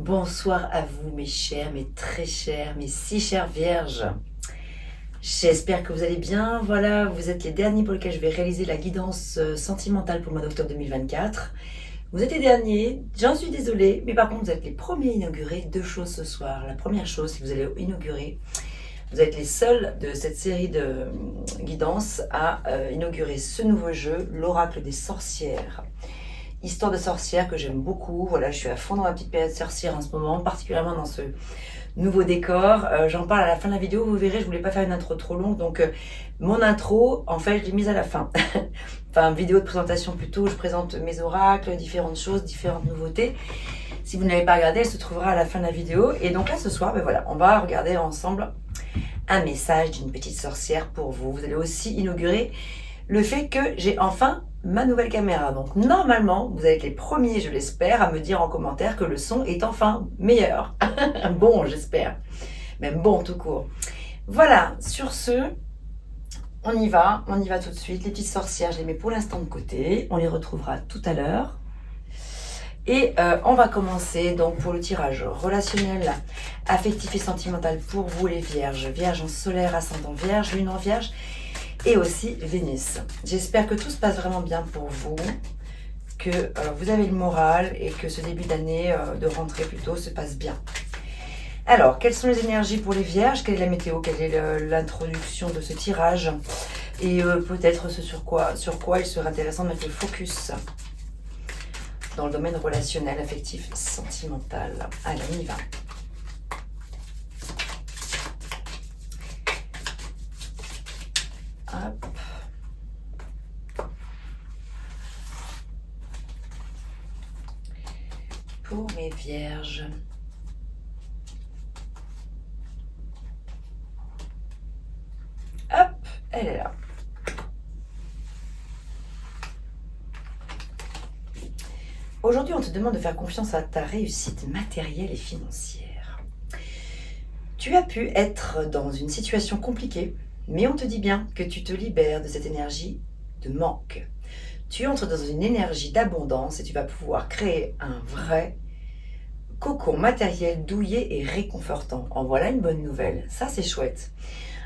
Bonsoir à vous mes chers, mes très chers, mes si chères vierges. J'espère que vous allez bien. Voilà, vous êtes les derniers pour lesquels je vais réaliser la guidance sentimentale pour le mois d'octobre 2024. Vous êtes les derniers, j'en suis désolée, mais par contre vous êtes les premiers à inaugurer deux choses ce soir. La première chose, c'est que vous allez inaugurer, vous êtes les seuls de cette série de guidances à inaugurer ce nouveau jeu, l'Oracle des sorcières. Histoire de sorcière que j'aime beaucoup. Voilà, je suis à fond dans ma petite période sorcière en ce moment, particulièrement dans ce nouveau décor. J'en parle à la fin de la vidéo, vous verrez, je voulais pas faire une intro trop longue, donc mon intro, en fait, je l'ai mise à la fin. Enfin, vidéo de présentation plutôt, je présente mes oracles, différentes choses, différentes nouveautés. Si vous n'avez pas regardé, elle se trouvera à la fin de la vidéo. Et donc là, ce soir, ben voilà, on va regarder ensemble un message d'une petite sorcière pour vous. Vous allez aussi inaugurer le fait que j'ai enfin ma nouvelle caméra. Donc normalement, vous allez être les premiers, je l'espère, à me dire en commentaire que le son est enfin meilleur. Bon, j'espère. Même bon, tout court. Voilà, sur ce, on y va tout de suite. Les petites sorcières, je les mets pour l'instant de côté. On les retrouvera tout à l'heure. Et on va commencer donc pour le tirage relationnel, affectif et sentimental pour vous les vierges. Vierge en solaire, ascendant vierge, lune en vierge. Et aussi Vénus. J'espère que tout se passe vraiment bien pour vous, que vous avez le moral et que ce début d'année, de rentrée plutôt, se passe bien. Alors, quelles sont les énergies pour les vierges? Quelle est la météo? Quelle est l'introduction de ce tirage? Et peut-être ce sur quoi il serait intéressant de mettre le focus dans le domaine relationnel, affectif, sentimental. Allez, on y va. Hop. Pour mes vierges. Hop, elle est là. Aujourd'hui, on te demande de faire confiance à ta réussite matérielle et financière. Tu as pu être dans une situation compliquée, mais on te dit bien que tu te libères de cette énergie de manque. Tu entres dans une énergie d'abondance et tu vas pouvoir créer un vrai cocon matériel douillet et réconfortant. En voilà une bonne nouvelle. Ça, c'est chouette.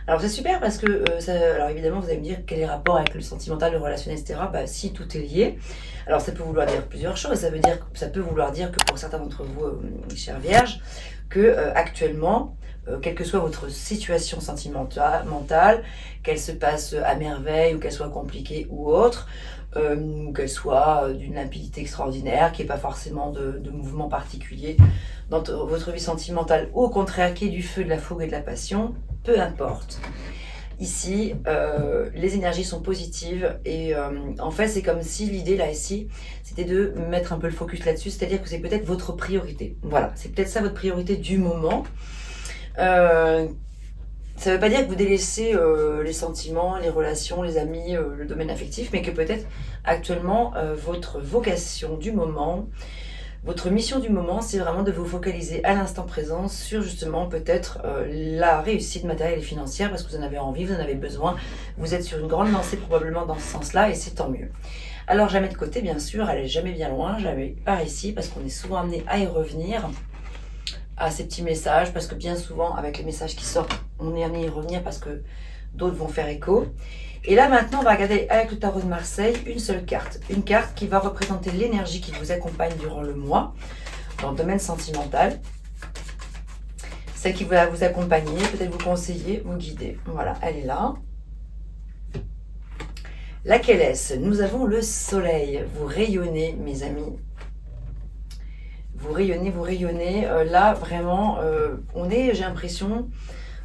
Alors, c'est super parce que, alors évidemment, vous allez me dire quel est le rapport avec le sentimental, le relationnel, etc. Bah, si tout est lié. Alors, ça peut vouloir dire plusieurs choses. Ça peut vouloir dire que pour certains d'entre vous, chères vierges, que actuellement, quelle que soit votre situation sentimentale, qu'elle se passe à merveille ou qu'elle soit compliquée ou autre, ou qu'elle soit d'une limpidité extraordinaire, qu'il n'y ait pas forcément de mouvement particulier dans votre vie sentimentale, ou au contraire qu'il y ait du feu, de la fougue et de la passion, peu importe. Ici, les énergies sont positives et en fait, c'est comme si l'idée là ici, c'était de mettre un peu le focus là-dessus, c'est-à-dire que c'est peut-être votre priorité. Voilà, c'est peut-être ça votre priorité du moment. Ça ne veut pas dire que vous délaissez les sentiments, les relations, les amis, le domaine affectif, mais que peut-être actuellement, votre vocation du moment, votre mission du moment, c'est vraiment de vous focaliser à l'instant présent sur justement peut-être la réussite matérielle et financière parce que vous en avez envie, vous en avez besoin. Vous êtes sur une grande lancée probablement dans ce sens-là et c'est tant mieux. Alors jamais de côté, bien sûr, elle est jamais bien loin, jamais par ici parce qu'on est souvent amené à y revenir à ces petits messages parce que bien souvent avec les messages qui sortent, on est amené à y revenir parce que d'autres vont faire écho. Et là maintenant, on va regarder avec le tarot de Marseille une seule carte. Une carte qui va représenter l'énergie qui vous accompagne durant le mois dans le domaine sentimental. Celle qui va vous accompagner, peut-être vous conseiller, vous guider. Voilà, elle est là. Laquelle est-ce? Nous avons le soleil. Vous rayonnez, mes amis. Vous rayonnez, vous rayonnez. Là, vraiment, on est, j'ai l'impression,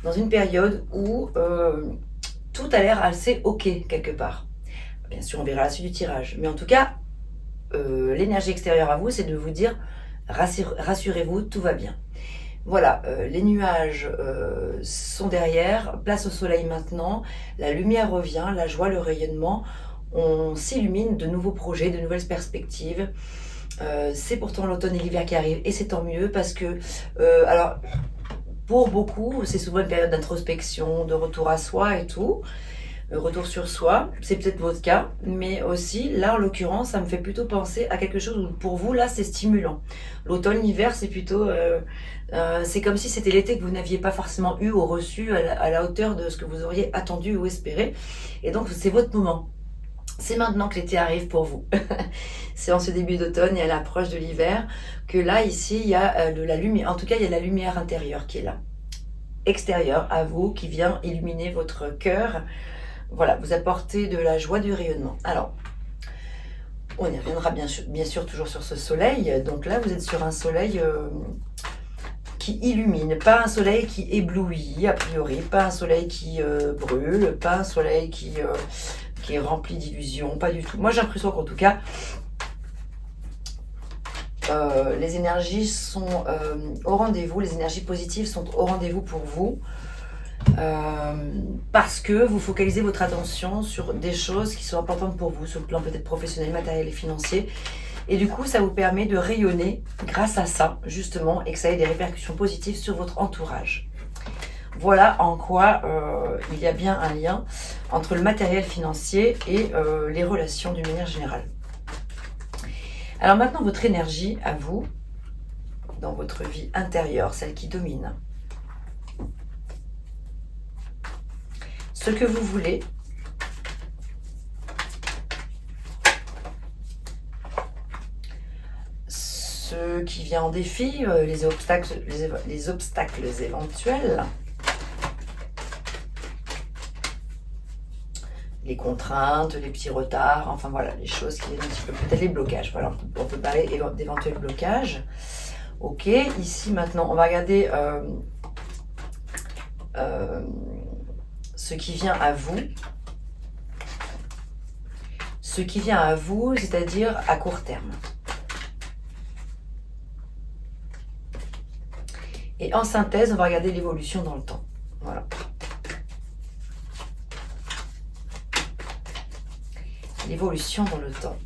dans une période où tout a l'air assez ok quelque part. Bien sûr, on verra la suite du tirage. Mais en tout cas, l'énergie extérieure à vous, c'est de vous dire, rassurez-vous, tout va bien. Voilà, les nuages sont derrière, place au soleil maintenant, la lumière revient, la joie, le rayonnement, on s'illumine de nouveaux projets, de nouvelles perspectives. C'est pourtant l'automne et l'hiver qui arrivent et c'est tant mieux parce que, alors, pour beaucoup, c'est souvent une période d'introspection, de retour à soi et tout. retour sur soi, c'est peut-être votre cas, mais aussi, là en l'occurrence, ça me fait plutôt penser à quelque chose où pour vous, là, c'est stimulant. L'automne, l'hiver, c'est plutôt... c'est comme si c'était l'été que vous n'aviez pas forcément eu ou reçu à la hauteur de ce que vous auriez attendu ou espéré. Et donc, c'est votre moment. C'est maintenant que l'été arrive pour vous. C'est en ce début d'automne et à l'approche de l'hiver que là, ici, il y a de la lumière. En tout cas, il y a de la lumière intérieure qui est là. Extérieure à vous, qui vient illuminer votre cœur. Voilà, vous apportez de la joie, du rayonnement. Alors, on y reviendra bien sûr toujours sur ce soleil. Donc là, vous êtes sur un soleil qui illumine, pas un soleil qui éblouit, a priori, pas un soleil qui brûle, pas un soleil qui est rempli d'illusions, pas du tout. Moi, j'ai l'impression qu'en tout cas, les énergies sont au rendez-vous, les énergies positives sont au rendez-vous pour vous, parce que vous focalisez votre attention sur des choses qui sont importantes pour vous, sur le plan peut-être professionnel, matériel et financier. Et du coup, ça vous permet de rayonner grâce à ça, justement, et que ça ait des répercussions positives sur votre entourage. Voilà en quoi il y a bien un lien entre le matériel financier et les relations d'une manière générale. Alors maintenant, votre énergie à vous, dans votre vie intérieure, celle qui domine. Ce que vous voulez, ce qui vient en défi, les obstacles éventuels, les contraintes, les petits retards, enfin voilà, les choses qui viennent un petit peu, peut-être les blocages. Voilà, on peut parler d'éventuels blocages. Ok, ici maintenant, on va regarder ce qui vient à vous. Ce qui vient à vous, c'est-à-dire à court terme. Et en synthèse, on va regarder l'évolution dans le temps. Voilà. L'évolution dans le temps.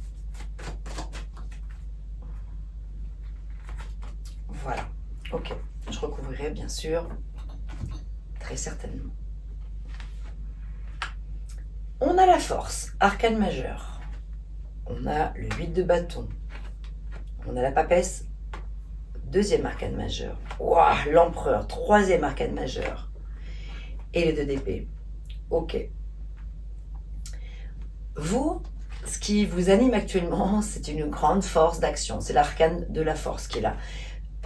Voilà. Ok. Je recouvrirai bien sûr. Très certainement. On a la force. Arcane majeur. On a le 8 de bâton. On a la papesse. Deuxième arcane majeur. Waouh, l'empereur. Troisième arcane majeur. Et les 2 d'épée. Ok. Vous, ce qui vous anime actuellement, c'est une grande force d'action. C'est l'arcane de la force qui est là.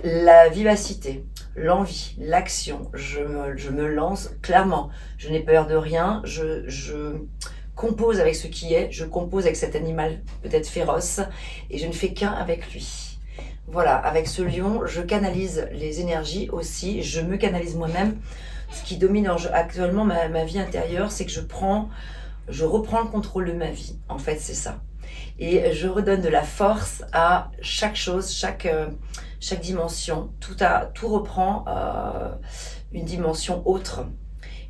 La vivacité, l'envie, l'action. Je me lance clairement. Je n'ai peur de rien. Je compose avec ce qui est. Je compose avec cet animal peut-être féroce. Et je ne fais qu'un avec lui. Voilà, avec ce lion, je canalise les énergies aussi. Je me canalise moi-même. Ce qui domine actuellement ma vie intérieure, c'est que je reprends le contrôle de ma vie. En fait, c'est ça. Et je redonne de la force à chaque chose, chaque dimension. Tout reprend une dimension autre.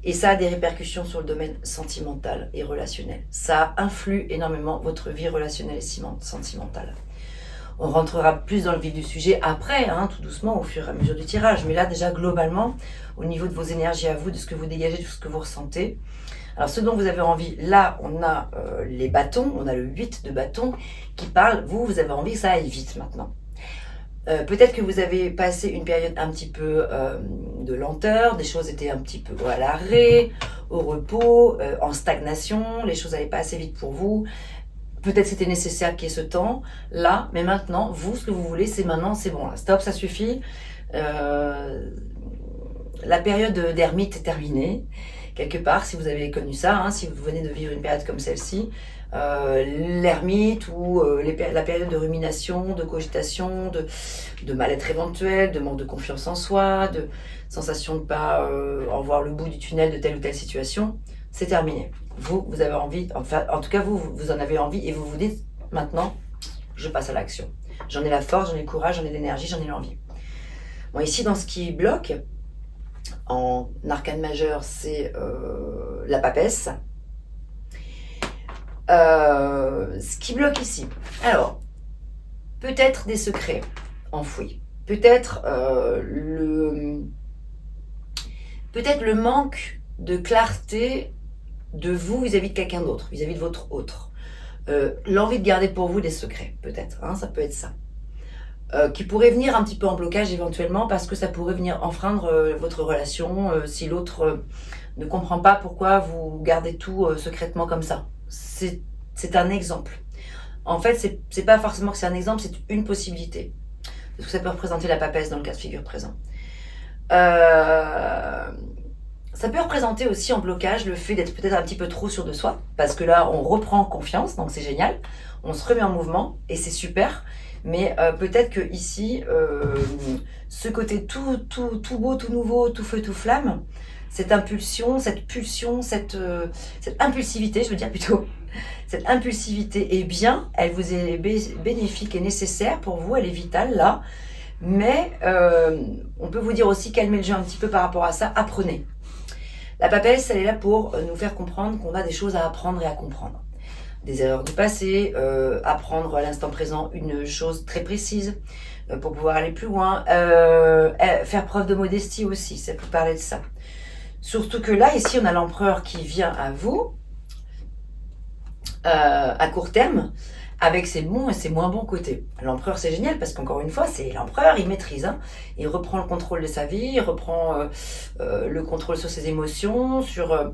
Et ça a des répercussions sur le domaine sentimental et relationnel. Ça influe énormément votre vie relationnelle et sentimentale. On rentrera plus dans le vif du sujet après, hein, tout doucement, au fur et à mesure du tirage. Mais là, déjà, globalement, au niveau de vos énergies à vous, de ce que vous dégagez, de ce que vous ressentez. Alors, ce dont vous avez envie, là, on a les bâtons, on a le 8 de bâton qui parle. Vous avez envie que ça aille vite maintenant. Peut-être que vous avez passé une période un petit peu de lenteur, des choses étaient un petit peu à l'arrêt, au repos, en stagnation, les choses n'allaient pas assez vite pour vous. Peut-être c'était nécessaire qu'il y ait ce temps là, mais maintenant, vous, ce que vous voulez, c'est maintenant, c'est bon, là, stop, ça suffit. La période d'ermite est terminée, quelque part, si vous avez connu ça, hein, si vous venez de vivre une période comme celle-ci, l'ermite ou la période de rumination, de cogitation, de mal-être éventuel, de manque de confiance en soi, de sensation de ne pas en voir le bout du tunnel de telle ou telle situation, c'est terminé. Vous avez envie, enfin, en tout cas vous en avez envie et vous vous dites maintenant, je passe à l'action. J'en ai la force, j'en ai le courage, j'en ai l'énergie, j'en ai l'envie. Bon, ici dans ce qui bloque, en arcane majeur, c'est la papesse. Ce qui bloque ici. Alors, peut-être des secrets enfouis. Peut-être le manque de clarté de vous vis-à-vis de quelqu'un d'autre, vis-à-vis de votre autre. L'envie de garder pour vous des secrets, peut-être, hein, ça peut être ça. Qui pourrait venir un petit peu en blocage éventuellement parce que ça pourrait venir enfreindre votre relation si l'autre ne comprend pas pourquoi vous gardez tout secrètement comme ça. C'est un exemple. En fait, c'est pas forcément que c'est un exemple, c'est une possibilité. Parce que ça peut représenter la papesse dans le cas de figure présent. Ça peut représenter aussi en blocage le fait d'être peut-être un petit peu trop sûr de soi, parce que là, on reprend confiance, donc c'est génial. On se remet en mouvement et c'est super. Mais peut-être que ici, ce côté tout beau, tout nouveau, tout feu, tout flamme, cette impulsion, cette pulsion, cette impulsivité, je veux dire plutôt, cette impulsivité est bien, elle vous est bénéfique et nécessaire pour vous, elle est vitale là. Mais on peut vous dire aussi, calmez le jeu un petit peu par rapport à ça, apprenez. La papesse, elle est là pour nous faire comprendre qu'on a des choses à apprendre et à comprendre. Des erreurs du passé, apprendre à l'instant présent une chose très précise pour pouvoir aller plus loin, faire preuve de modestie aussi, ça peut parler de ça. Surtout que là, ici, on a l'empereur qui vient à vous, à court terme, avec ses bons et ses moins bons côtés. L'empereur, c'est génial parce qu'encore une fois, c'est l'empereur, il maîtrise. Hein. Il reprend le contrôle de sa vie, il reprend le contrôle sur ses émotions, sur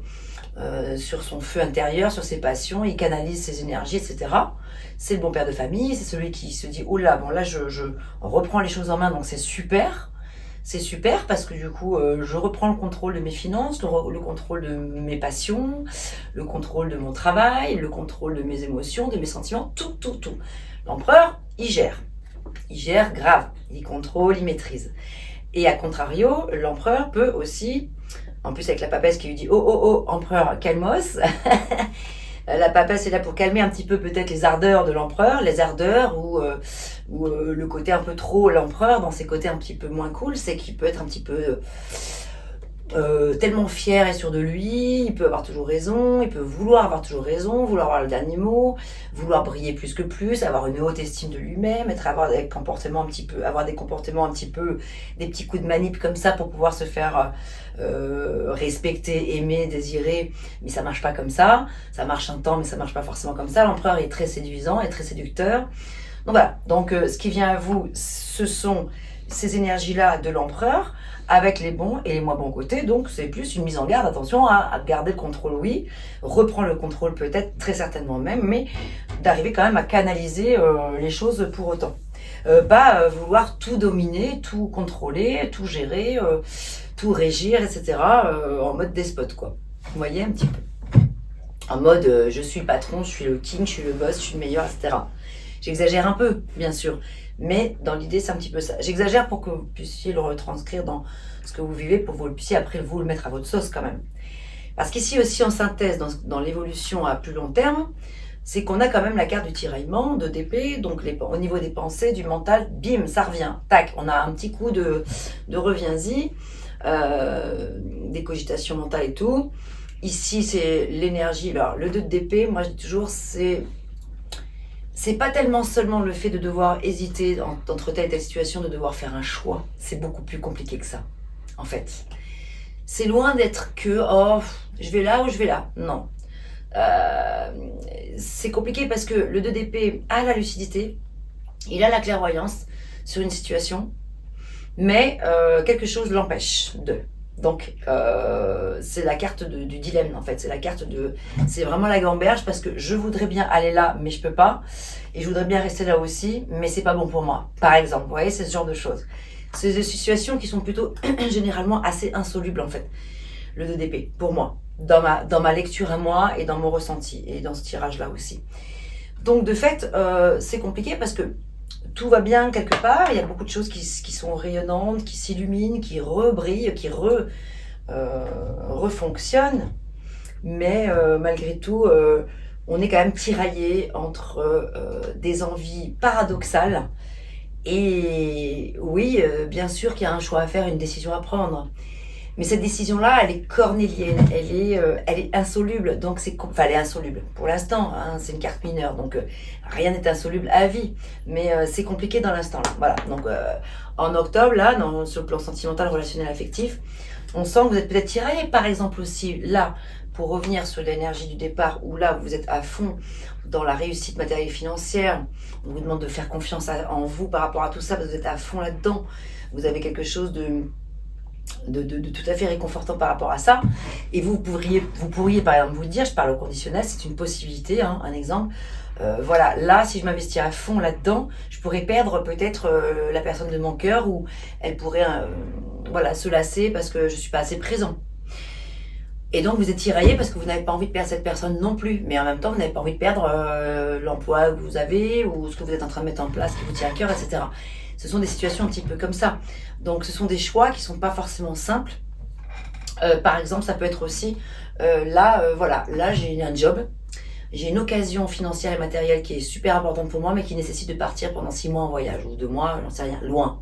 son feu intérieur, sur ses passions, il canalise ses énergies, etc. C'est le bon père de famille, c'est celui qui se dit « Oh là, bon là, je reprends les choses en main, donc c'est super ». C'est super parce que du coup, je reprends le contrôle de mes finances, le contrôle de mes passions, le contrôle de mon travail, le contrôle de mes émotions, de mes sentiments, tout. L'empereur, il gère. Il gère grave. Il contrôle, il maîtrise. Et à contrario, l'empereur peut aussi, en plus avec la papesse qui lui dit « Oh, empereur, calmos », la papesse est là pour calmer un petit peu peut-être les ardeurs de l'empereur, les ardeurs ou le côté un peu trop l'empereur dans ses côtés un petit peu moins cool, c'est qu'il peut être un petit peu tellement fier et sûr de lui, il peut avoir toujours raison, il peut vouloir avoir toujours raison, vouloir avoir le dernier mot, vouloir briller plus que plus, avoir une haute estime de lui-même, avoir des comportements un petit peu, des petits coups de manip comme ça pour pouvoir se faire respecter, aimer, désirer, mais ça marche pas comme ça marche un temps mais ça marche pas forcément comme ça. L'empereur est très séduisant, est très séducteur. Donc voilà, donc ce qui vient à vous, ce sont ces énergies-là de l'empereur, avec les bons et les moins bons côtés, donc c'est plus une mise en garde, attention à garder le contrôle, oui, reprendre le contrôle peut-être, très certainement même, mais d'arriver quand même à canaliser les choses pour autant. Pas vouloir tout dominer, tout contrôler, tout gérer, tout régir, etc. En mode despote, quoi. Vous voyez un petit peu. En mode je suis le patron, je suis le king, je suis le boss, je suis le meilleur, etc. J'exagère un peu, bien sûr. Mais dans l'idée, c'est un petit peu ça. J'exagère pour que vous puissiez le retranscrire dans ce que vous vivez, pour que vous puissiez après vous le mettre à votre sauce quand même. Parce qu'ici aussi, en synthèse, dans l'évolution à plus long terme, c'est qu'on a quand même la carte du tiraillement, de d'épée, donc au niveau des pensées, du mental, bim, ça revient. Tac, on a un petit coup de reviens-y, des cogitations mentales et tout. Ici, c'est l'énergie. Alors, le 2 d'épée, moi je dis toujours, c'est pas tellement seulement le fait de devoir hésiter entre telle et telle situation, de devoir faire un choix. C'est beaucoup plus compliqué que ça, en fait. C'est loin d'être que, oh, je vais là ou je vais là. Non. C'est compliqué parce que le 2 d'épée a la lucidité, il a la clairvoyance sur une situation, mais quelque chose l'empêche de. Donc, c'est la carte du dilemme, en fait. C'est vraiment la gamberge parce que je voudrais bien aller là, mais je peux pas. Et je voudrais bien rester là aussi, mais c'est pas bon pour moi. Par exemple, vous voyez, c'est ce genre de choses. C'est des situations qui sont plutôt généralement assez insolubles, en fait. Le 2 d'épée, pour moi. Dans ma lecture à moi et dans mon ressenti. Et dans ce tirage-là aussi. Donc, de fait, c'est compliqué parce que tout va bien quelque part, il y a beaucoup de choses qui sont rayonnantes, qui s'illuminent, qui rebrillent, qui refonctionnent. Mais malgré tout, on est quand même tiraillé entre des envies paradoxales. Et oui, bien sûr qu'il y a un choix à faire, une décision à prendre. Mais cette décision-là, elle est cornélienne, elle est insoluble. Donc elle est insoluble pour l'instant. Hein, c'est une carte mineure, donc rien n'est insoluble à vie. Mais c'est compliqué dans l'instant. Voilà. Donc en octobre, là, sur le plan sentimental, relationnel, affectif, On sent que vous êtes peut-être tiraillé, par exemple aussi, là, pour revenir sur l'énergie du départ, où là, vous êtes à fond dans la réussite matérielle et financière, on vous demande de faire confiance en vous par rapport à tout ça, parce que vous êtes à fond là-dedans, vous avez quelque chose de tout à fait réconfortant par rapport à ça, et vous pourriez par exemple vous dire, je parle au conditionnel, c'est une possibilité, hein, un exemple, voilà, là, si je m'investis à fond là-dedans, je pourrais perdre peut-être la personne de mon cœur, ou elle pourrait voilà, se lasser parce que je suis pas assez présent. Et donc vous êtes tiraillé parce que vous n'avez pas envie de perdre cette personne non plus, mais en même temps vous n'avez pas envie de perdre l'emploi que vous avez ou ce que vous êtes en train de mettre en place qui vous tient à cœur, etc. Ce sont des situations un petit peu comme ça. Donc ce sont des choix qui ne sont pas forcément simples. Par exemple, ça peut être aussi, voilà, là j'ai un job, j'ai une occasion financière et matérielle qui est super importante pour moi, mais qui nécessite de partir pendant 6 mois en voyage, ou 2 mois, j'en sais rien, loin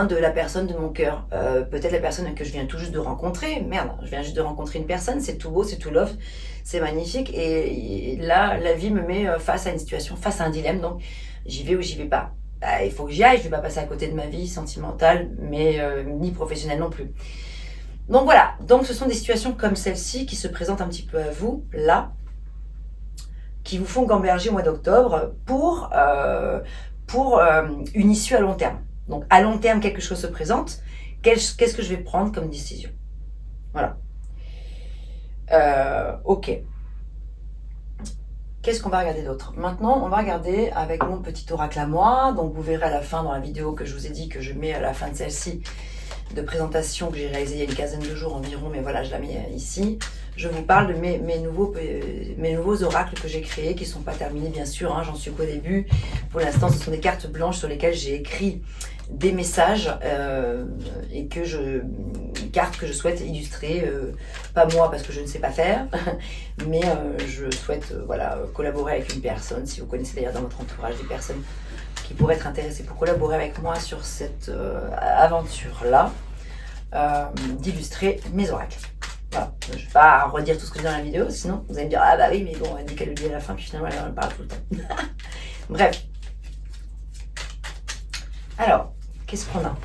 de la personne de mon cœur. Peut-être la personne que je viens tout juste de rencontrer. Merde, je viens juste de rencontrer une personne, c'est tout beau, c'est tout love, c'est magnifique. Et là, la vie me met face à une situation, face à un dilemme. Donc, j'y vais ou j'y vais pas. Bah, il faut que j'y aille, je vais pas passer à côté de ma vie sentimentale, mais ni professionnelle non plus. Donc voilà, donc ce sont des situations comme celle-ci qui se présentent un petit peu à vous, là, qui vous font gamberger au mois d'octobre pour une issue à long terme. Donc à long terme, quelque chose se présente. Qu'est-ce que je vais prendre comme décision? Voilà. Ok. Qu'est-ce qu'on va regarder d'autre? Maintenant, on va regarder avec mon petit oracle à moi. Donc vous verrez à la fin dans la vidéo que je vous ai dit que je mets à la fin de celle-ci de présentation que j'ai réalisée il y a une quinzaine de jours environ, mais voilà, je la mets ici. Je vous parle de mes nouveaux oracles que j'ai créés, qui ne sont pas terminés bien sûr, hein, j'en suis qu'au début. Pour l'instant, ce sont des cartes blanches sur lesquelles j'ai écrit des messages et cartes que je souhaite illustrer, pas moi parce que je ne sais pas faire, mais je souhaite voilà, collaborer avec une personne. Si vous connaissez d'ailleurs dans votre entourage des personnes qui pourraient être intéressées pour collaborer avec moi sur cette aventure-là, d'illustrer mes oracles. Voilà. Je ne vais pas redire tout ce que je dis dans la vidéo, sinon vous allez me dire ah bah oui mais bon elle dit qu'elle le dit à la fin puis finalement elle en parle tout le temps. Bref. Alors, qu'est-ce qu'on a?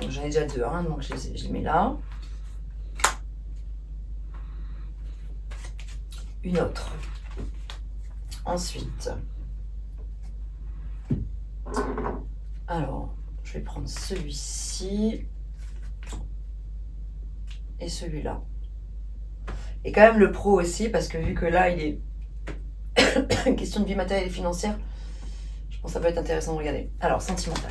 J'en ai déjà deux, hein, donc je les mets là. Une autre. Ensuite, alors, je vais prendre celui-ci et celui-là. Et quand même le pro aussi, parce que vu que là, il est question de vie matérielle et financière, je pense que ça peut être intéressant de regarder. Alors, sentimental.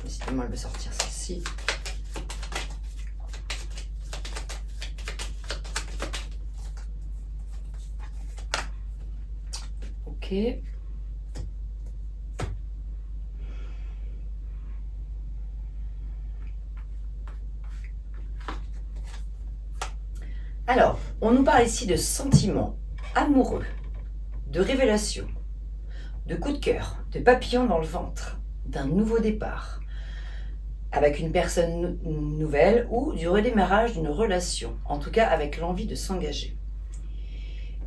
Décidément, elle veut sortir celle-ci. Ok. Alors, on nous parle ici de sentiments amoureux, de révélations, de coup de cœur, de papillons dans le ventre, d'un nouveau départ avec une personne nouvelle ou du redémarrage d'une relation, en tout cas avec l'envie de s'engager.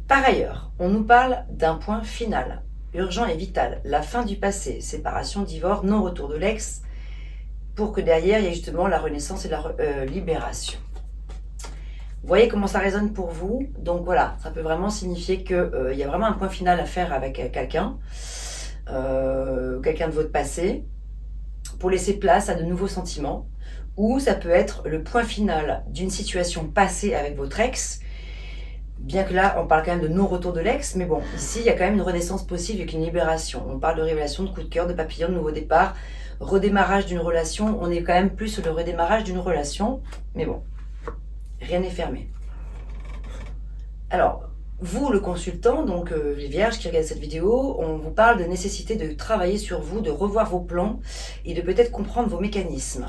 Par ailleurs, on nous parle d'un point final, urgent et vital, la fin du passé, séparation, divorce, non-retour de l'ex, pour que derrière il y ait justement la renaissance et la libération. Vous voyez comment ça résonne pour vous? Donc voilà, ça peut vraiment signifier qu'il y a vraiment un point final à faire avec quelqu'un de votre passé. pour laisser place à de nouveaux sentiments. Ou ça peut être le point final d'une situation passée avec votre ex. Bien que là, on parle quand même de non-retour de l'ex, mais bon, ici, il y a quand même une renaissance possible avec une libération. On parle de révélation, de coup de cœur, de papillon, de nouveau départ, redémarrage d'une relation. On est quand même plus sur le redémarrage d'une relation, mais bon, rien n'est fermé. Alors, vous, le consultant, donc les vierges qui regardent cette vidéo, on vous parle de nécessité de travailler sur vous, de revoir vos plans et de peut-être comprendre vos mécanismes.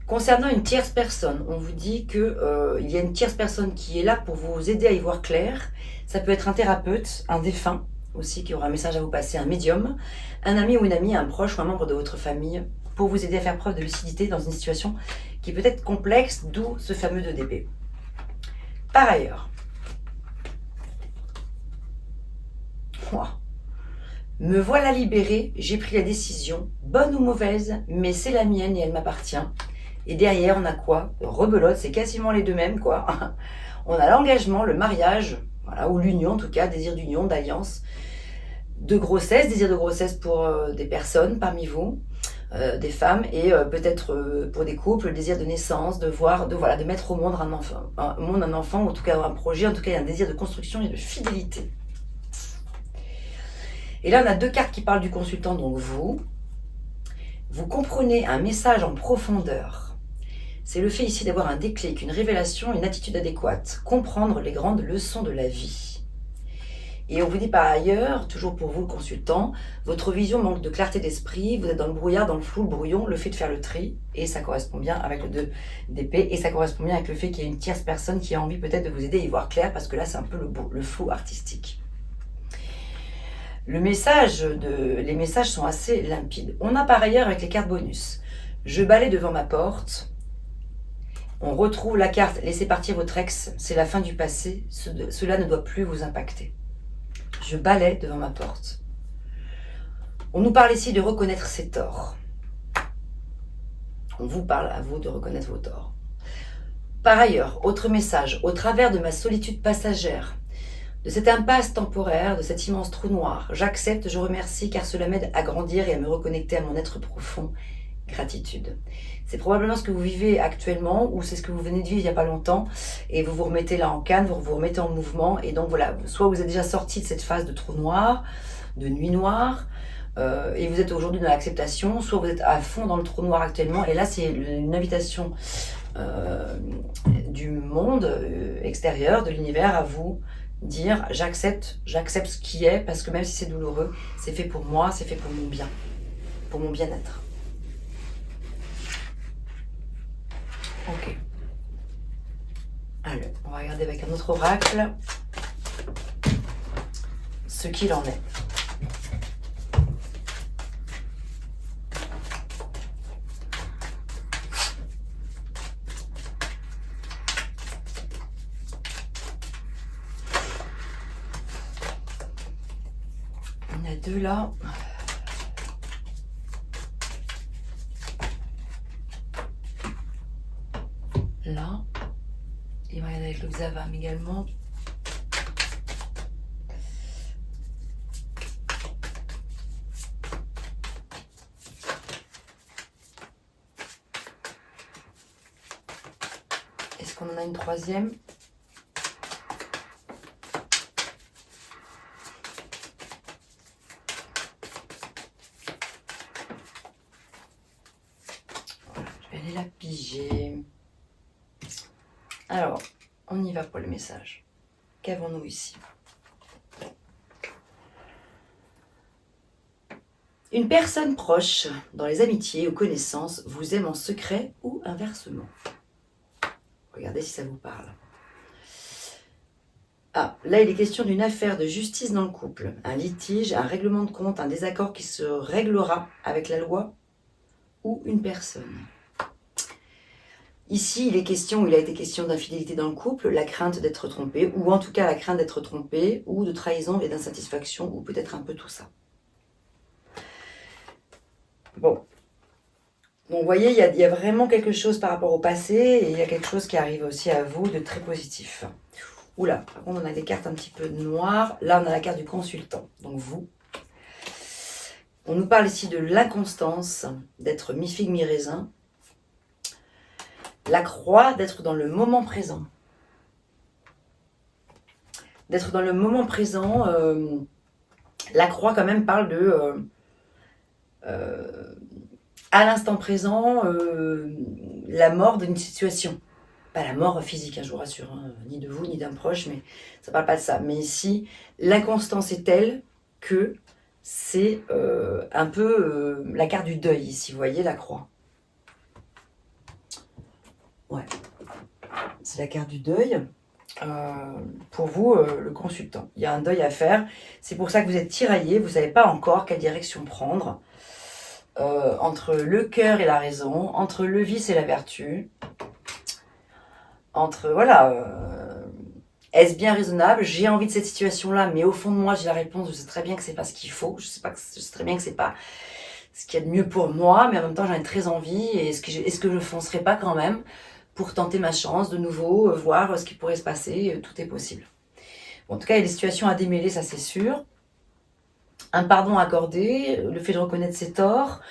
Concernant une tierce personne, on vous dit qu'il y a une tierce personne qui est là pour vous aider à y voir clair. Ça peut être un thérapeute, un défunt aussi qui aura un message à vous passer, un médium, un ami ou une amie, un proche ou un membre de votre famille pour vous aider à faire preuve de lucidité dans une situation qui peut être complexe, d'où ce fameux 2DP. Par ailleurs, me voilà libérée, j'ai pris la décision, bonne ou mauvaise, mais c'est la mienne et elle m'appartient. Et derrière, on a quoi? Rebelote, c'est quasiment les deux mêmes, quoi. On a l'engagement, le mariage, voilà, ou l'union en tout cas, désir d'union, d'alliance, de grossesse, désir de grossesse pour des personnes parmi vous, des femmes, et peut-être pour des couples, le désir de naissance, de mettre au monde un enfant, ou en tout cas un projet, en tout cas il y a un désir de construction et de fidélité. Et là, on a deux cartes qui parlent du consultant, donc vous comprenez un message en profondeur. C'est le fait ici d'avoir un déclic, une révélation, une attitude adéquate. Comprendre les grandes leçons de la vie. Et on vous dit par ailleurs, toujours pour vous le consultant, votre vision manque de clarté d'esprit, vous êtes dans le brouillard, dans le flou, le brouillon, le fait de faire le tri, et ça correspond bien avec le 2 d'épée, et ça correspond bien avec le fait qu'il y ait une tierce personne qui a envie peut-être de vous aider à y voir clair, parce que là c'est un peu le flou artistique. Les messages sont assez limpides. On a par ailleurs avec les cartes bonus. Je balaie devant ma porte. On retrouve la carte « Laissez partir votre ex, c'est la fin du passé, cela ne doit plus vous impacter. » Je balaie devant ma porte. On nous parle ici de reconnaître ses torts. On vous parle à vous de reconnaître vos torts. Par ailleurs, autre message, au travers de ma solitude passagère, de cette impasse temporaire, de cet immense trou noir, j'accepte, je remercie car cela m'aide à grandir et à me reconnecter à mon être profond. Gratitude. C'est probablement ce que vous vivez actuellement ou c'est ce que vous venez de vivre il n'y a pas longtemps et vous vous remettez là en canne, vous vous remettez en mouvement et donc voilà, soit vous êtes déjà sorti de cette phase de trou noir, de nuit noire et vous êtes aujourd'hui dans l'acceptation, soit vous êtes à fond dans le trou noir actuellement et là c'est une invitation du monde extérieur, de l'univers à vous dire j'accepte ce qui est parce que même si c'est douloureux, c'est fait pour moi, c'est fait pour mon bien, pour mon bien-être. Ok. Alors, on va regarder avec un autre oracle ce qu'il en est. On a deux là. Là, il va y aller avec le Xavam également. Est-ce qu'on en a une troisième? Voilà, je vais aller la piger. Alors, on y va pour le message. Qu'avons-nous ici? Une personne proche, dans les amitiés ou connaissances, vous aime en secret ou inversement. Regardez si ça vous parle. Ah, là il est question d'une affaire de justice dans le couple. Un litige, un règlement de compte, un désaccord qui se réglera avec la loi ou une personne. Ici, il a été question d'infidélité dans le couple, la crainte d'être trompé, ou en tout cas la crainte d'être trompé, ou de trahison et d'insatisfaction, ou peut-être un peu tout ça. Bon. Donc vous voyez, il y a vraiment quelque chose par rapport au passé, et il y a quelque chose qui arrive aussi à vous de très positif. Oula, par contre on a des cartes un petit peu noires. Là on a la carte du consultant, donc vous. On nous parle ici de l'inconstance, d'être mi-figue, mi-raisin. La croix, d'être dans le moment présent. D'être dans le moment présent, la croix quand même parle de... à l'instant présent, la mort d'une situation. Pas la mort physique, hein, je vous rassure, hein, ni de vous, ni d'un proche, mais ça ne parle pas de ça. Mais ici, l'inconstance est telle que c'est un peu la carte du deuil, ici, vous voyez la croix. Ouais, c'est la carte du deuil. Pour vous, le consultant. Il y a un deuil à faire. C'est pour ça que vous êtes tiraillé, vous ne savez pas encore quelle direction prendre. Entre le cœur et la raison, entre le vice et la vertu, entre, voilà, est-ce bien raisonnable? J'ai envie de cette situation-là, mais au fond de moi, j'ai la réponse, je sais très bien que c'est pas ce qu'il faut, je sais très bien que c'est pas ce qu'il y a de mieux pour moi, mais en même temps, j'en ai très envie, et est-ce que je foncerai pas quand même pour tenter ma chance de nouveau, voir ce qui pourrait se passer, tout est possible. Bon, en tout cas, il y a des situations à démêler, ça c'est sûr. Un pardon accordé, le fait de reconnaître ses torts.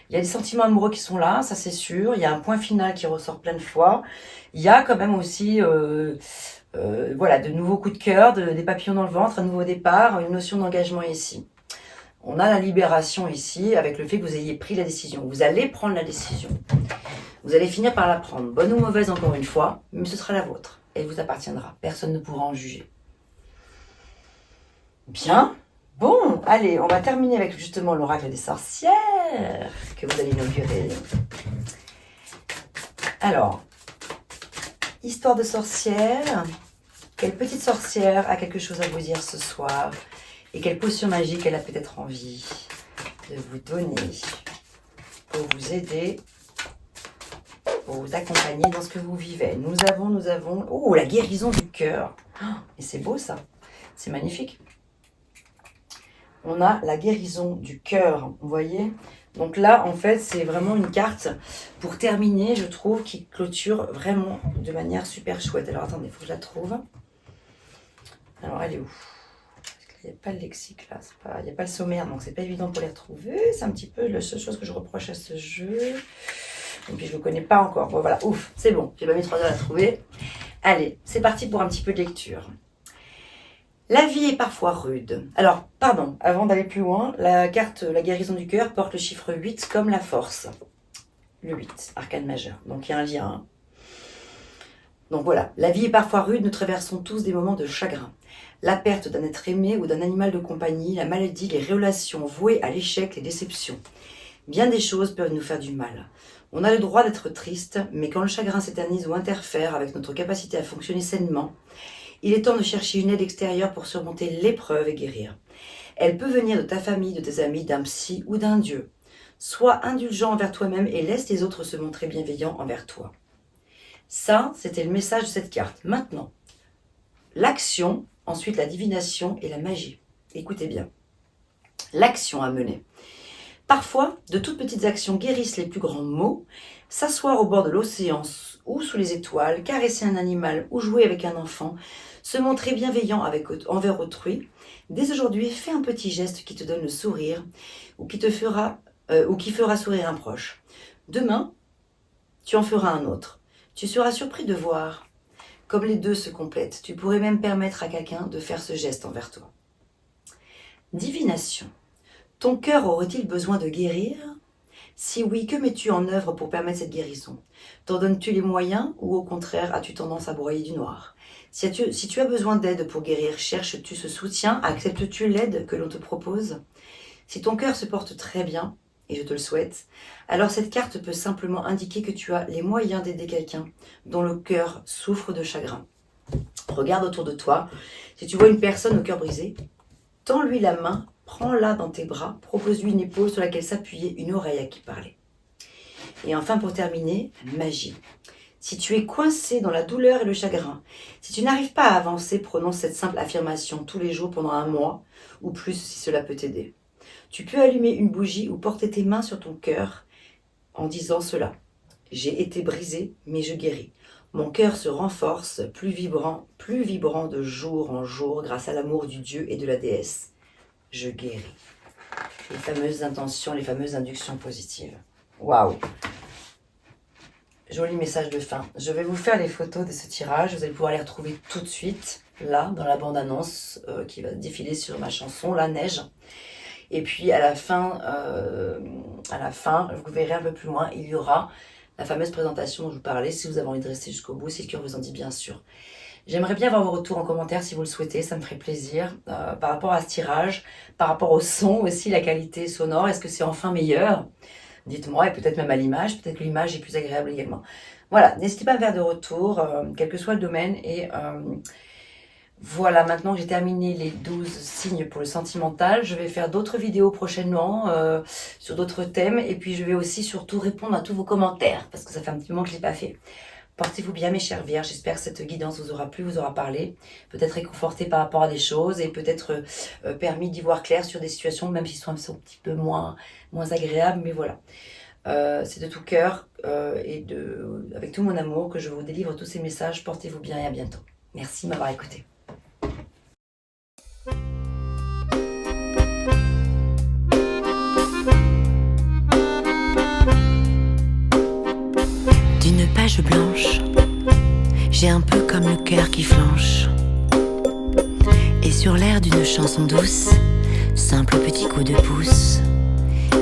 Il y a des sentiments amoureux qui sont là, ça c'est sûr. Il y a un point final qui ressort plein de fois. Il y a quand même aussi voilà, de nouveaux coups de cœur, des papillons dans le ventre, un nouveau départ, une notion d'engagement ici. On a la libération ici avec le fait que vous ayez pris la décision. Vous allez prendre la décision. Vous allez finir par la prendre. Bonne ou mauvaise encore une fois, mais ce sera la vôtre. Elle vous appartiendra. Personne ne pourra en juger. Bien. Bon, allez, on va terminer avec justement l'oracle des sorcières que vous allez inaugurer. Alors, histoire de sorcière. Quelle petite sorcière a quelque chose à vous dire ce soir? Et quelle potion magique elle a peut-être envie de vous donner pour vous aider, pour vous accompagner dans ce que vous vivez. Nous avons... Oh, la guérison du cœur. Oh, et c'est beau ça. C'est magnifique. On a la guérison du cœur, vous voyez? Donc là, en fait, c'est vraiment une carte pour terminer, je trouve, qui clôture vraiment de manière super chouette. Alors, attendez, il faut que je la trouve. Alors, elle est où? Il n'y a pas le lexique là, il n'y a pas le sommaire, donc c'est pas évident pour les retrouver. C'est un petit peu la seule chose que je reproche à ce jeu. Et puis je ne le connais pas encore. Bon voilà, ouf, c'est bon, j'ai pas mis 3 heures à la trouver. Allez, c'est parti pour un petit peu de lecture. La vie est parfois rude. Alors, pardon, avant d'aller plus loin, la carte La guérison du cœur porte le chiffre 8 comme la force. Le 8, arcane majeur. Donc il y a un lien. Hein. Donc voilà, la vie est parfois rude, nous traversons tous des moments de chagrin. La perte d'un être aimé ou d'un animal de compagnie, la maladie, les relations vouées à l'échec, les déceptions. Bien des choses peuvent nous faire du mal. On a le droit d'être triste, mais quand le chagrin s'éternise ou interfère avec notre capacité à fonctionner sainement, il est temps de chercher une aide extérieure pour surmonter l'épreuve et guérir. Elle peut venir de ta famille, de tes amis, d'un psy ou d'un dieu. Sois indulgent envers toi-même et laisse les autres se montrer bienveillants envers toi. Ça, c'était le message de cette carte. Maintenant, l'action, ensuite la divination et la magie. Écoutez bien. L'action à mener. Parfois, de toutes petites actions guérissent les plus grands maux. S'asseoir au bord de l'océan ou sous les étoiles, caresser un animal ou jouer avec un enfant, se montrer bienveillant envers autrui. Dès aujourd'hui, fais un petit geste qui te donne le sourire ou qui fera sourire un proche. Demain, tu en feras un autre. Tu seras surpris de voir comme les deux se complètent. Tu pourrais même permettre à quelqu'un de faire ce geste envers toi. Divination. Ton cœur aurait-il besoin de guérir? Si oui, que mets-tu en œuvre pour permettre cette guérison? T'en donnes-tu les moyens ou au contraire as-tu tendance à broyer du noir? Si tu as besoin d'aide pour guérir, cherches-tu ce soutien? Acceptes-tu l'aide que l'on te propose? Si ton cœur se porte très bien, et je te le souhaite, alors cette carte peut simplement indiquer que tu as les moyens d'aider quelqu'un dont le cœur souffre de chagrin. Regarde autour de toi. Si tu vois une personne au cœur brisé, tends-lui la main, prends-la dans tes bras, propose-lui une épaule sur laquelle s'appuyer, une oreille à qui parler. Et enfin, pour terminer, magie. Si tu es coincé dans la douleur et le chagrin, si tu n'arrives pas à avancer, prononce cette simple affirmation tous les jours pendant 1 mois, ou plus si cela peut t'aider. Tu peux allumer une bougie ou porter tes mains sur ton cœur en disant cela. J'ai été brisé, mais je guéris. Mon cœur se renforce, plus vibrant de jour en jour grâce à l'amour du Dieu et de la déesse. Je guéris. les fameuses intentions, les fameuses inductions positives. Waouh! Joli message de fin. Je vais vous faire les photos de ce tirage. Vous allez pouvoir les retrouver tout de suite, là, dans la bande-annonce qui va défiler sur ma chanson, La Neige. Et puis, à la fin, vous verrez un peu plus loin, il y aura la fameuse présentation dont je vous parlais, si vous avez envie de rester jusqu'au bout, si le cœur vous en dit bien sûr. J'aimerais bien avoir vos retours en commentaire si vous le souhaitez, ça me ferait plaisir. Par rapport à ce tirage, par rapport au son aussi, la qualité sonore, est-ce que c'est enfin meilleur? Dites-moi, et peut-être même à l'image, peut-être que l'image est plus agréable également. Voilà, n'hésitez pas à faire de retour, quel que soit le domaine. Et voilà, maintenant que j'ai terminé les 12 signes pour le sentimental, je vais faire d'autres vidéos prochainement sur d'autres thèmes. Et puis je vais aussi surtout répondre à tous vos commentaires, parce que ça fait un petit moment que je ne l'ai pas fait. Portez-vous bien mes chères vierges, j'espère que cette guidance vous aura plu, vous aura parlé, peut-être réconforté par rapport à des choses et peut-être permis d'y voir clair sur des situations, même si elles sont un petit peu moins agréables, mais voilà. C'est de tout cœur et avec tout mon amour que je vous délivre tous ces messages. Portez-vous bien et à bientôt. Merci de m'avoir écouté. D'une page blanche, j'ai un peu comme le cœur qui flanche. Et sur l'air d'une chanson douce, simple petit coup de pouce,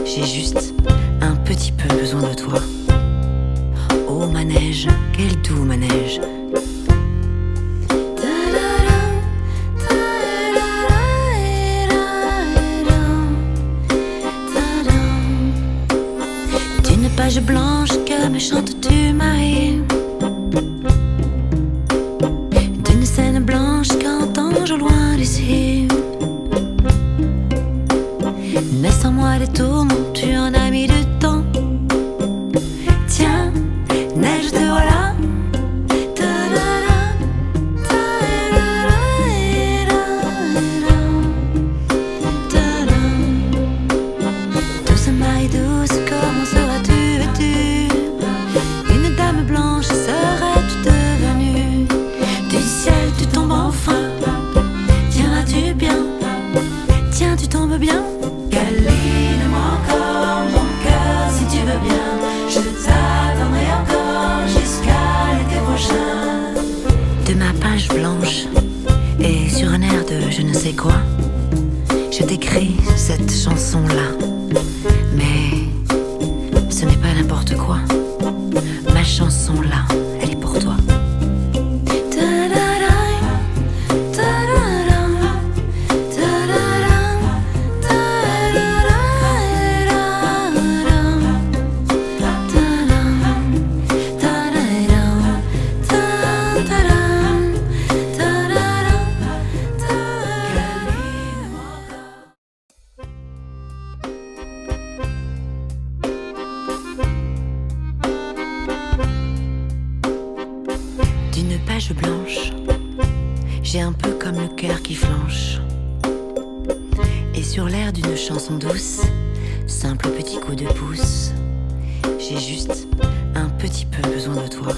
j'ai juste un petit peu besoin de toi. Oh manège, quel doux manège. D'une page blanche que me chantes-tu Marie, d'une scène blanche qu'entends-je au loin d'ici. Naissent en moi des tourments, tu en as mis du temps. Tiens, neige te voilà. Douce maille douce, comment seras-tu vêtue? Une dame blanche serais-tu devenue? Du ciel tu tombes enfin. Tiendras-tu bien? Tiens, tu tombes bien? Câline-moi encore mon cœur si tu veux bien. Je t'attendrai encore jusqu'à l'été prochain. De ma page blanche et sur un air de je ne sais quoi, je t'écris cette chanson-là. Mais ce n'est pas n'importe quoi. Ma chanson-là, elle est pour toi. D'une page blanche, j'ai un peu comme le cœur qui flanche. Et sur l'air d'une chanson douce, simple petit coup de pouce, j'ai juste un petit peu besoin de toi.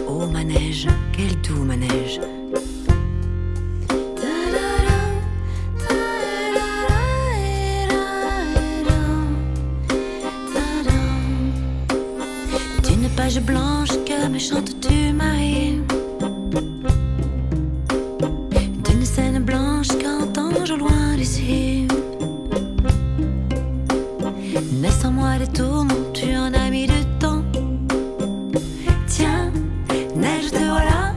Oh manège, quel doux manège. D'une page blanche que me chantes-tu Marie, d'une scène blanche qu'entends-je au loin d'ici. Naissent en moi des tourments, tu en as mis du temps. Tiens, neige te voilà.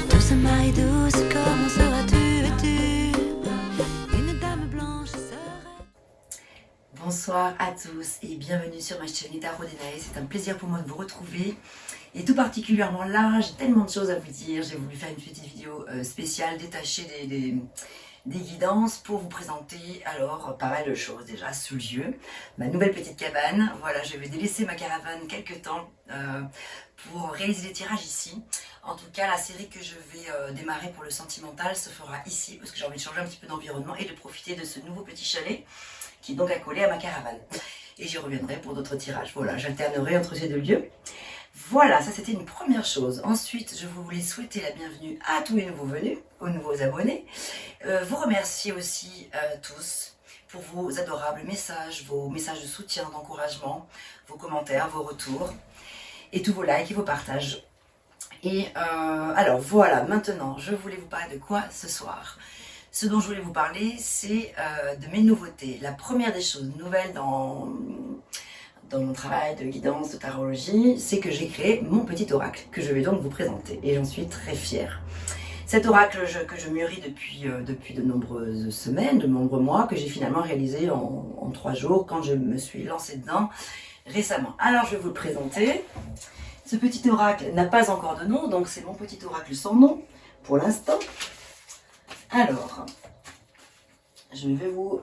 Douce maille douce, comment seras-tu vêtue? Une dame blanche serait... Bonsoir à tous et bienvenue sur ma chaîne Tarot d'Enaë. C'est un plaisir pour moi de vous retrouver. Et tout particulièrement là, j'ai tellement de choses à vous dire. J'ai voulu faire une petite vidéo spéciale détachée des guidances pour vous présenter alors pas mal de choses. Déjà ce lieu, ma nouvelle petite cabane. Voilà, je vais délaisser ma caravane quelques temps pour réaliser des tirages ici. En tout cas, la série que je vais démarrer pour le sentimental se fera ici parce que j'ai envie de changer un petit peu d'environnement et de profiter de ce nouveau petit chalet qui est donc accolé à ma caravane. Et j'y reviendrai pour d'autres tirages. Voilà, j'alternerai entre ces deux lieux. Voilà, ça c'était une première chose. Ensuite, je voulais souhaiter la bienvenue à tous les nouveaux venus, aux nouveaux abonnés. Vous remercier aussi tous pour vos adorables messages, vos messages de soutien, d'encouragement, vos commentaires, vos retours, et tous vos likes et vos partages. Et alors voilà, maintenant, je voulais vous parler de quoi ce soir? Ce dont je voulais vous parler, c'est de mes nouveautés. La première des choses nouvelles dans mon travail de guidance, de tarologie, c'est que j'ai créé mon petit oracle, que je vais donc vous présenter. Et j'en suis très fière. Cet oracle que je mûris depuis de nombreuses semaines, de nombreux mois, que j'ai finalement réalisé en 3 jours, quand je me suis lancée dedans récemment. Alors je vais vous le présenter. Ce petit oracle n'a pas encore de nom, donc c'est mon petit oracle sans nom, pour l'instant. Alors, je vais vous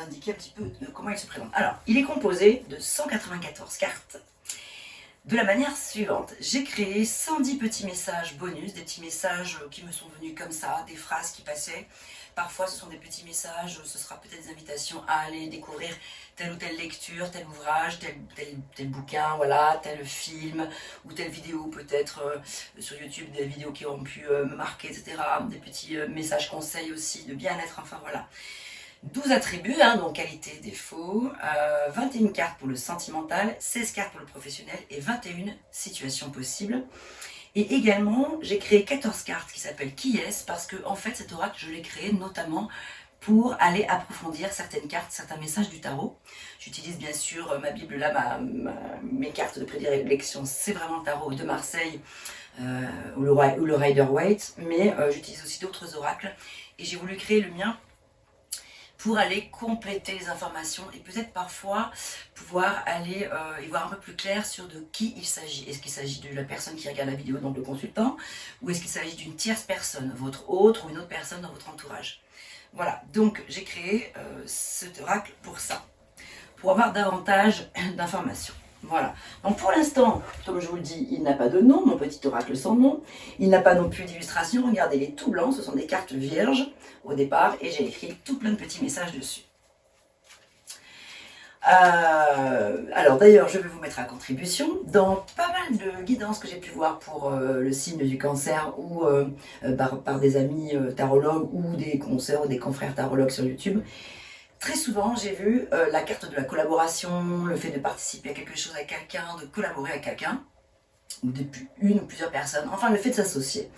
indiquer un petit peu comment il se présente. Alors, il est composé de 194 cartes, de la manière suivante. J'ai créé 110 petits messages bonus, des petits messages qui me sont venus comme ça, des phrases qui passaient. Parfois, ce sont des petits messages, ce sera peut-être des invitations à aller découvrir telle ou telle lecture, tel ouvrage, tel bouquin, voilà, tel film ou telle vidéo, peut-être sur YouTube, des vidéos qui ont pu me marquer, etc. Des petits messages conseils aussi, de bien-être, enfin voilà. 12 attributs, hein, donc qualité, défaut, 21 cartes pour le sentimental, 16 cartes pour le professionnel et 21 situations possibles. Et également, j'ai créé 14 cartes qui s'appellent Qui est-ce, parce que en fait, cet oracle, je l'ai créé notamment pour aller approfondir certaines cartes, certains messages du tarot. J'utilise bien sûr ma Bible là, mes cartes de prédilection, c'est vraiment le tarot de Marseille ou le Rider-Waite, mais j'utilise aussi d'autres oracles et j'ai voulu créer le mien pour aller compléter les informations et peut-être parfois pouvoir aller y voir un peu plus clair sur de qui il s'agit. Est-ce qu'il s'agit de la personne qui regarde la vidéo, donc le consultant, ou est-ce qu'il s'agit d'une tierce personne, votre autre ou une autre personne dans votre entourage. Voilà, donc j'ai créé cet oracle pour ça, pour avoir davantage d'informations. Voilà, donc pour l'instant, comme je vous le dis, il n'a pas de nom, mon petit oracle sans nom. Il n'a pas non plus d'illustration, regardez, il est tout blanc, ce sont des cartes vierges au départ, et j'ai écrit tout plein de petits messages dessus. Alors d'ailleurs, je vais vous mettre à contribution dans pas mal de guidances que j'ai pu voir pour le signe du cancer ou par des amis tarologues ou des consoeurs ou des confrères tarologues sur YouTube. Très souvent, j'ai vu la carte de la collaboration, le fait de participer à quelque chose avec quelqu'un, de collaborer avec quelqu'un, ou depuis une ou plusieurs personnes, enfin le fait de s'associer.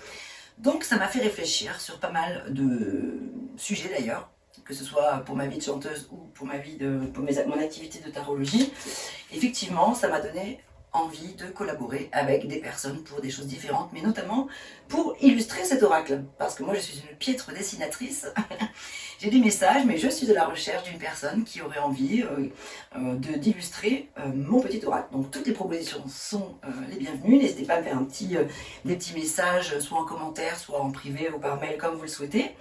Donc ça m'a fait réfléchir sur pas mal de sujets d'ailleurs, que ce soit pour ma vie de chanteuse ou pour mon activité de tarologie. Effectivement, ça m'a donné envie de collaborer avec des personnes pour des choses différentes, mais notamment pour illustrer cet oracle, parce que moi je suis une piètre dessinatrice. J'ai des messages, mais je suis à la recherche d'une personne qui aurait envie d'illustrer mon petit oracle. Donc toutes les propositions sont les bienvenues. N'hésitez pas à me faire des petits messages, soit en commentaire, soit en privé ou par mail, comme vous le souhaitez.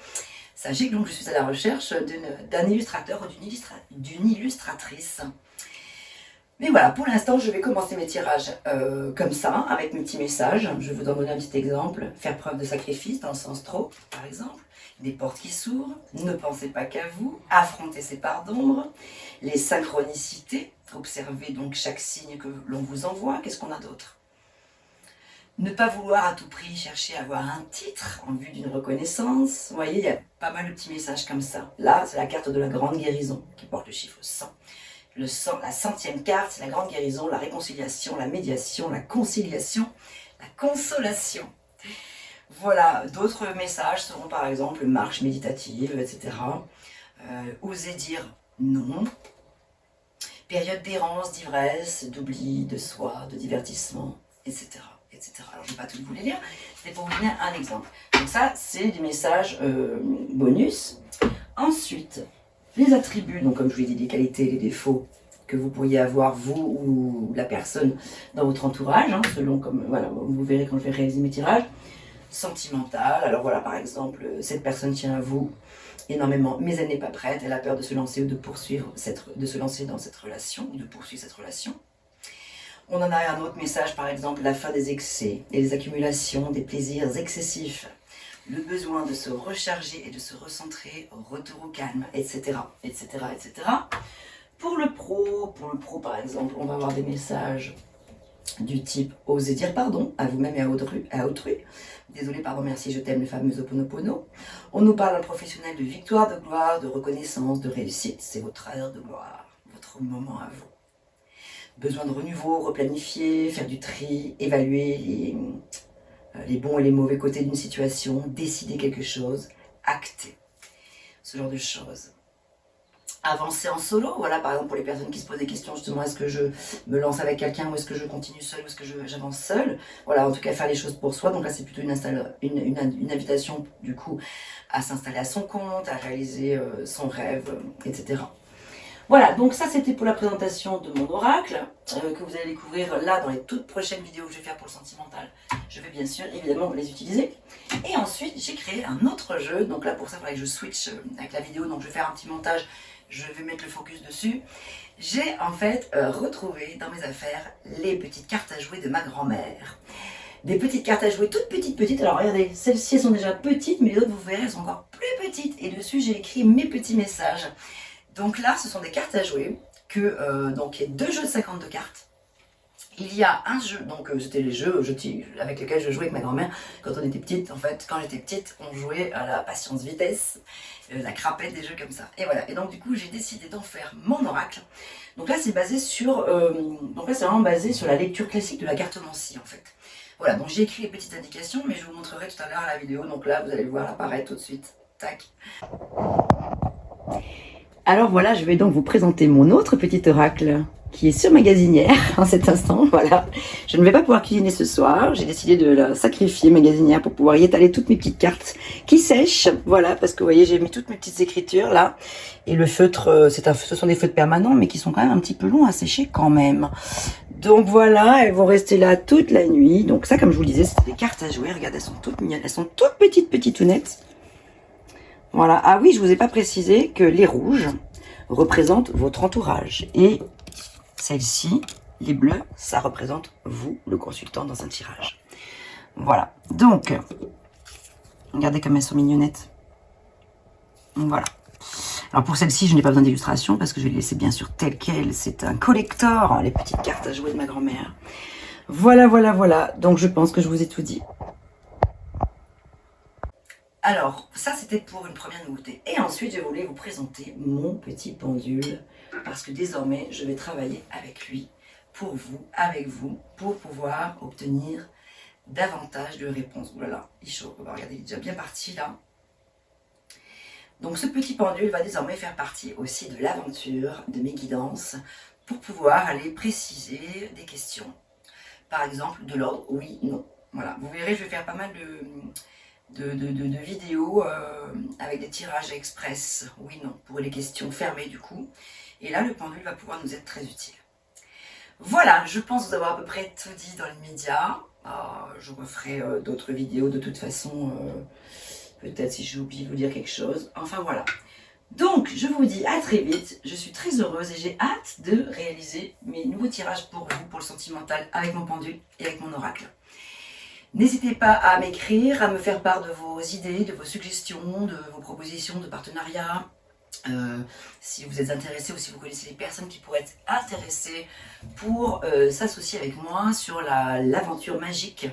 Sachez que donc, je suis à la recherche d'un illustrateur ou d'une illustratrice. Mais voilà, pour l'instant, je vais commencer mes tirages comme ça, avec mes petits messages. Je vais vous en donner un petit exemple. Faire preuve de sacrifice, dans le sens trop, par exemple. Des portes qui s'ouvrent, ne pensez pas qu'à vous, affrontez ces parts d'ombre, les synchronicités, observez donc chaque signe que l'on vous envoie. Qu'est-ce qu'on a d'autre? Ne pas vouloir à tout prix chercher à avoir un titre en vue d'une reconnaissance. Vous voyez, il y a pas mal de petits messages comme ça. Là, c'est la carte de la grande guérison qui porte le chiffre 100. Le 100, la 100e carte, c'est la grande guérison, la réconciliation, la médiation, la conciliation, la consolation. Voilà, d'autres messages seront par exemple marche méditative, etc. Oser dire non. Période d'errance, d'ivresse, d'oubli, de soi, de divertissement, etc. etc. Alors je ne vais pas tout vous les lire, c'est pour vous donner un exemple. Donc ça, c'est des messages bonus. Ensuite, les attributs, donc comme je vous l'ai dit, les qualités, les défauts que vous pourriez avoir, vous ou la personne dans votre entourage, hein, selon comme, voilà, vous verrez quand je vais réaliser mes tirages. Sentimental, alors voilà, par exemple, cette personne tient à vous énormément, mais elle n'est pas prête, elle a peur de se lancer ou de se lancer dans cette relation, ou de poursuivre cette relation. On en a un autre message, par exemple, la fin des excès et des accumulations, des plaisirs excessifs, le besoin de se recharger et de se recentrer, retour au calme, etc., etc., etc. Pour le pro, par exemple, on va avoir des messages du type « Osez dire pardon à vous-même et à autrui ». Désolé, pardon, merci, je t'aime, le fameux Ho'oponopono. On nous parle d'un professionnel de victoire, de gloire, de reconnaissance, de réussite. C'est votre heure de gloire, votre moment à vous. Besoin de renouveau, replanifier, faire du tri, évaluer les bons et les mauvais côtés d'une situation, décider quelque chose, acter. Ce genre de choses. Avancer en solo, voilà, par exemple pour les personnes qui se posent des questions justement, est-ce que je me lance avec quelqu'un ou est-ce que je continue seul ou est-ce que j'avance seul, voilà, en tout cas faire les choses pour soi. Donc là c'est plutôt une invitation du coup à s'installer à son compte, à réaliser son rêve, etc. Voilà, donc ça c'était pour la présentation de mon oracle, que vous allez découvrir là dans les toutes prochaines vidéos que je vais faire pour le sentimental. Je vais bien sûr évidemment les utiliser. Et ensuite j'ai créé un autre jeu, donc là pour ça il faudrait que je switch avec la vidéo, donc je vais faire un petit montage, je vais mettre le focus dessus. J'ai en fait retrouvé dans mes affaires les petites cartes à jouer de ma grand-mère. Des petites cartes à jouer toutes petites, alors regardez, celles-ci sont déjà petites, mais les autres vous verrez elles sont encore plus petites. Et dessus j'ai écrit mes petits messages. Donc là, ce sont des cartes à jouer, donc il y a 2 jeux de 52 cartes. Il y a un jeu, donc c'était les jeux avec lesquels je jouais avec ma grand-mère quand on était petite. En fait, quand j'étais petite, on jouait à la patience-vitesse, la crapette, des jeux comme ça. Et voilà, et donc du coup, j'ai décidé d'en faire mon oracle. Donc là, c'est basé sur, c'est vraiment basé sur la lecture classique de la cartomancie, en fait. Voilà, donc j'ai écrit les petites indications, mais je vous montrerai tout à l'heure à la vidéo. Donc là, vous allez le voir apparaître tout de suite. Tac. Alors voilà, je vais donc vous présenter mon autre petit oracle qui est sur Magasinière en cet instant, voilà. Je ne vais pas pouvoir cuisiner ce soir, j'ai décidé de la sacrifier Magasinière pour pouvoir y étaler toutes mes petites cartes qui sèchent, voilà, parce que vous voyez, j'ai mis toutes mes petites écritures là, et le feutre, ce sont des feutres permanents, mais qui sont quand même un petit peu longs à sécher quand même. Donc voilà, elles vont rester là toute la nuit, donc ça, comme je vous le disais, c'est des cartes à jouer, regardez, elles sont toutes mignonnes, elles sont toutes petitounettes. Voilà, ah oui, je vous ai pas précisé que les rouges représentent votre entourage et celles-ci, les bleus, ça représente vous, le consultant dans un tirage. Voilà, donc, regardez comme elles sont mignonnettes. Voilà. Alors pour celle-ci, je n'ai pas besoin d'illustration parce que je vais les laisser bien sûr telles quelles. C'est un collector, les petites cartes à jouer de ma grand-mère. Voilà. Donc je pense que je vous ai tout dit. Alors, ça c'était pour une première nouveauté. Et ensuite, je voulais vous présenter mon petit pendule. Parce que désormais, je vais travailler avec lui, pour vous, avec vous, pour pouvoir obtenir davantage de réponses. Voilà, il chauffe. Regardez, il est déjà bien parti là. Donc ce petit pendule va désormais faire partie aussi de l'aventure, de mes guidances, pour pouvoir aller préciser des questions. Par exemple, de l'ordre oui, non. Voilà, vous verrez, je vais faire pas mal de vidéos avec des tirages express, oui, non, pour les questions fermées du coup. Et là, le pendule va pouvoir nous être très utile. Voilà, je pense vous avoir à peu près tout dit dans les médias. Je referai d'autres vidéos de toute façon, peut-être si j'ai oublié de vous dire quelque chose. Enfin voilà. Donc, je vous dis à très vite. Je suis très heureuse et j'ai hâte de réaliser mes nouveaux tirages pour vous, pour le sentimental, avec mon pendule et avec mon oracle. N'hésitez pas à m'écrire, à me faire part de vos idées, de vos suggestions, de vos propositions de partenariat. Si vous êtes intéressé ou si vous connaissez des personnes qui pourraient être intéressées pour s'associer avec moi sur l'aventure magique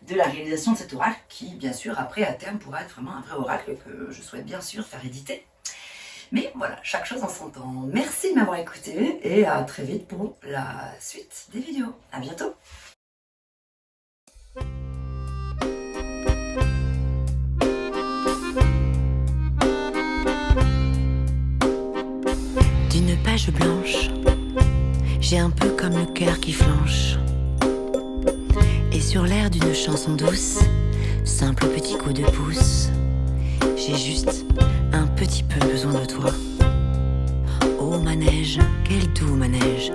de la réalisation de cet oracle qui, bien sûr, après, à terme, pourra être vraiment un vrai oracle que je souhaite bien sûr faire éditer. Mais voilà, chaque chose en son temps. Merci de m'avoir écouté et à très vite pour la suite des vidéos. À bientôt. D'une page blanche, j'ai un peu comme le cœur qui flanche. Et sur l'air d'une chanson douce, simple petit coup de pouce, j'ai juste un petit peu besoin de toi. Oh manège, quel doux manège,